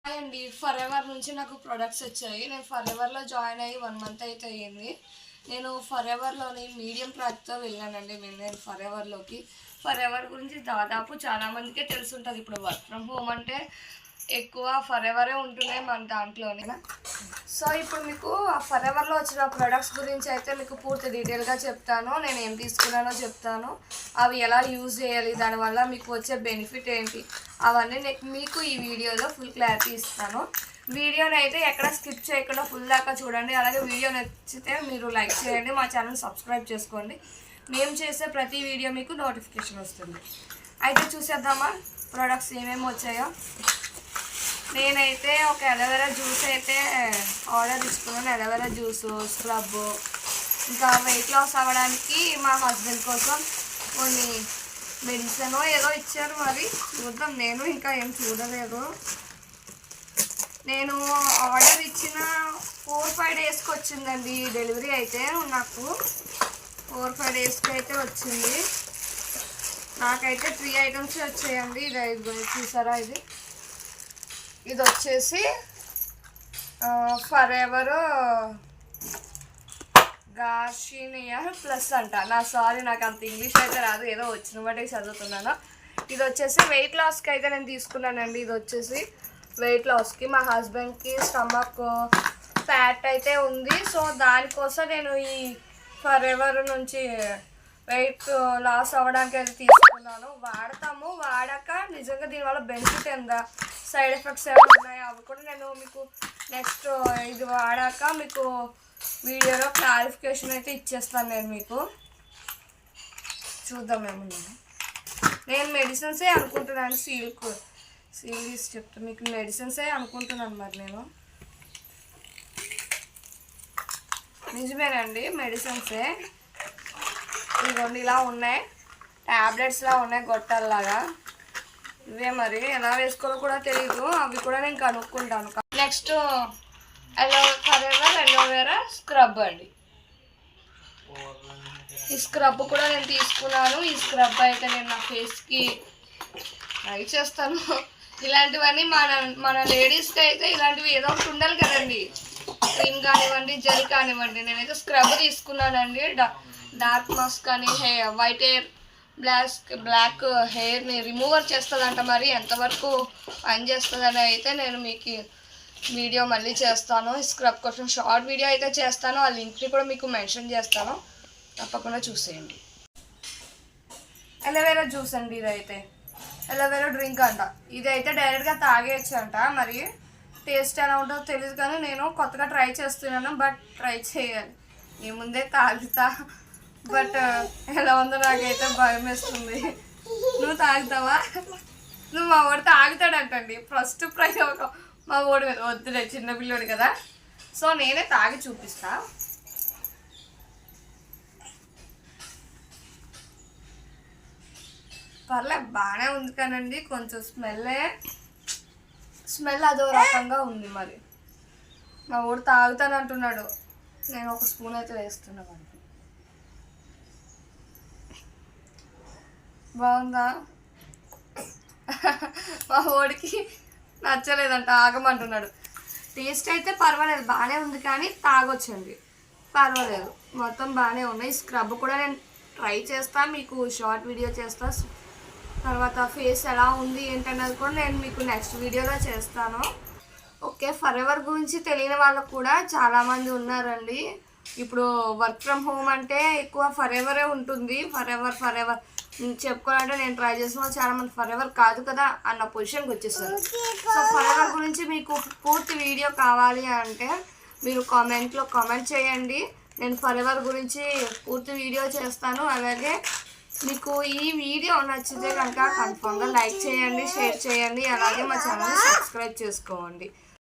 Hi అండి, for ever నుంచి నాకు ప్రొడక్ట్స్ వచ్చాయి. నేను ఫర్ ఎవర్లో జాయిన్ అయ్యి 1 మంత్ అయితే అయ్యింది. నేను ఫర్ ఎవర్లోని మీడియం ప్రాక్తో వెళ్ళానండి. నేను ఫర్ ఎవర్లోకి ఫర్ ఎవర్ గురించి దాదాపు చాలామందికే తెలుసుంటుంది. ఇప్పుడు వర్క్ ఫ్రమ్ హోమ్ అంటే ఎక్కువ ఫర్ ఎవరే ఉంటున్నాయి మన దాంట్లోనే. సో ఇప్పుడు మీకు ఆ ఫర్ ఎవర్లో వచ్చిన ప్రొడక్ట్స్ గురించి అయితే మీకు పూర్తి డీటెయిల్గా చెప్తాను. నేను ఏం తీసుకున్నానో చెప్తాను, అవి ఎలా యూజ్ చేయాలి, దానివల్ల మీకు వచ్చే బెనిఫిట్ ఏంటి, అవన్నీ మీకు ఈ వీడియోలో ఫుల్ క్లారిటీ ఇస్తాను. వీడియోని అయితే ఎక్కడ స్కిప్ చేయకుండా ఫుల్ దాకా చూడండి. అలాగే వీడియో నచ్చితే మీరు లైక్ చేయండి, మా ఛానల్ సబ్స్క్రైబ్ చేసుకోండి. మేము చేసే ప్రతి వీడియో మీకు నోటిఫికేషన్ వస్తుంది. అయితే చూసేద్దామా ప్రొడక్ట్స్ ఏమేమి వచ్చాయో. నేనైతే ఒక అలోవెరా జ్యూస్ అయితే ఆర్డర్ తీసుకున్నాను. అలోవెరా జ్యూసు, స్క్రబ్, ఇంకా వెయిట్ లాస్ అవ్వడానికి మా హస్బెండ్ కోసం కొన్ని మెడిసిన్ ఏదో ఇచ్చారు. మరి చూద్దాం, నేను ఇంకా ఏం చూడలేదు. నేను ఆర్డర్ ఇచ్చిన 4-5 డేస్కి వచ్చిందండి డెలివరీ. అయితే నాకు 4-5 డేస్కి అయితే వచ్చింది. నాకైతే 3 ఐటమ్స్ వచ్చాయండి. ఇది చూసారా, ఇది వచ్చేసి ఫర్ ఎవర్ గార్షినియా ప్లస్ అంట. నాకు అంత ఇంగ్లీష్ అయితే రాదు, ఏదో వచ్చిన బట్టి చదువుతున్నాను. ఇది వచ్చేసి వెయిట్ లాస్కి అయితే నేను తీసుకున్నానండి. ఇది వచ్చేసి వెయిట్ లాస్కి, మా హస్బెండ్కి స్టమక్ ఫ్యాట్ అయితే ఉంది. సో దానికోసం నేను ఈ ఫర్ ఎవర్ నుంచి వెయిట్ లాస్ అవ్వడానికి అయితే తీసుకున్నాను. వాడాక నిజంగా దీనివల్ల బెనిఫిట్ ఏందా, సైడ్ ఎఫెక్ట్స్ ఏమైనా ఉన్నాయో అవి కూడా నేను మీకు నెక్స్ట్ ఇది వాడాక మీకు వీడియోలో క్లారిఫికేషన్ అయితే ఇచ్చేస్తాను. నేను మీకు చూద్దాం ఏమున్నాను. నేను మెడిసిన్సే అనుకుంటున్నాను. సీల్ చెప్తాను మీకు, మెడిసిన్సే అనుకుంటున్నాను. మరి నేను నిజమేనండి, మెడిసిన్సే. ఇదిగోండి ఇలా ఉన్నాయి, ట్యాబ్లెట్స్లా ఉన్నాయి గొట్టల్లాగా. ఇవే మరి ఎలా వేసుకోవాలో కూడా తెలీదు, అవి కూడా నేను కనుక్కుంటాను. Next forever aloe vera scrub అండి. ఈ స్క్రబ్ కూడా నేను తీసుకున్నాను. ఈ స్క్రబ్ అయితే నేను నా ఫేస్కి ట్రై చేస్తాను. ఇలాంటివన్నీ మన లేడీస్కి అయితే ఇలాంటివి ఏదో ఒకటి ఉండాలి కదండి. క్రీమ్ కానివ్వండి, జెల్ కానివ్వండి. నేనైతే స్క్రబ్ తీసుకున్నానండి. డార్క్ మాస్క్ కానీ వైట్ హెయిర్, బ్లాక్ హెయిర్ని రిమూవర్ చేస్తుందంట. మరి ఎంతవరకు పనిచేస్తుందని అయితే నేను మీకు వీడియో మళ్ళీ చేస్తాను. స్క్రబ్ కోసం షార్ట్ వీడియో అయితే చేస్తాను. ఆ లింక్ని కూడా మీకు మెన్షన్ చేస్తాను, తప్పకుండా చూసేయండి. అలోవెరా జ్యూస్ అండి. ఇదైతే అలోవెరా డ్రింక్ అంట. ఇదైతే డైరెక్ట్గా తాగేయచ్చు అంట. మరి టేస్ట్ ఎలా ఉంటుందో తెలియదు, కానీ నేను కొత్తగా ట్రై చేస్తున్నాను. బట్ ట్రై చేయాలి, ఈ ముందే తాగుతా. బట్ ఎలా ఉందో నాకైతే భయం వేస్తుంది. నువ్వు తాగుతావా? నువ్వు మా వాడు తాగుతాడంటండి. ఫస్ట్ ప్రయోగం మా వాడు మీద. వద్దులే, చిన్నపిల్లోడు కదా. సో నేనే తాగి చూపిస్తా. పర్లేదు, బాగానే ఉంది కానండి కొంచెం స్మెల్ అదో రకంగా ఉంది. మరి మా వాడు తాగుతానంటున్నాడు. నేను ఒక స్పూన్ అయితే వేస్తున్నాను. బాగుందా? మా వాడికి నచ్చలేదంట, ఆగమంటున్నాడు. టేస్ట్ అయితే పర్వాలేదు, బాగానే ఉంది, కానీ తాగొచ్చండి, పర్వాలేదు, మొత్తం బాగానే ఉన్నాయి. స్క్రబ్ కూడా నేను ట్రై చేస్తాను, మీకు షార్ట్ వీడియో చేస్తా. తర్వాత ఫేస్ ఎలా ఉంది ఏంటన్నది కూడా నేను మీకు నెక్స్ట్ వీడియోలో చేస్తాను. ఓకే, ఫర్ ఎవర్ గురించి తెలియని వాళ్ళకు కూడా చాలామంది ఉన్నారండి. ఇప్పుడు వర్క్ ఫ్రమ్ హోమ్ అంటే ఎక్కువ ఫర్ ఎవరే ఉంటుంది. ఫర్ ఎవర్ చెప్పుకోవాలంటే నేను ట్రై చేసిన చాలామంది ఫర్ ఎవర్ కాదు కదా అన్న పొజిషన్కి వచ్చేస్తారు. సో ఫర్ ఎవర్ గురించి మీకు పూర్తి వీడియో కావాలి అంటే మీరు కామెంట్లో కామెంట్ చేయండి. నేను ఫర్ ఎవర్ గురించి పూర్తి వీడియో చేస్తాను. అలాగే మీకు ఈ వీడియో నచ్చితే కనుక కన్ఫామ్గా లైక్ చేయండి, షేర్ చేయండి, అలాగే మా ఛానల్ని సబ్స్క్రైబ్ చేసుకోండి.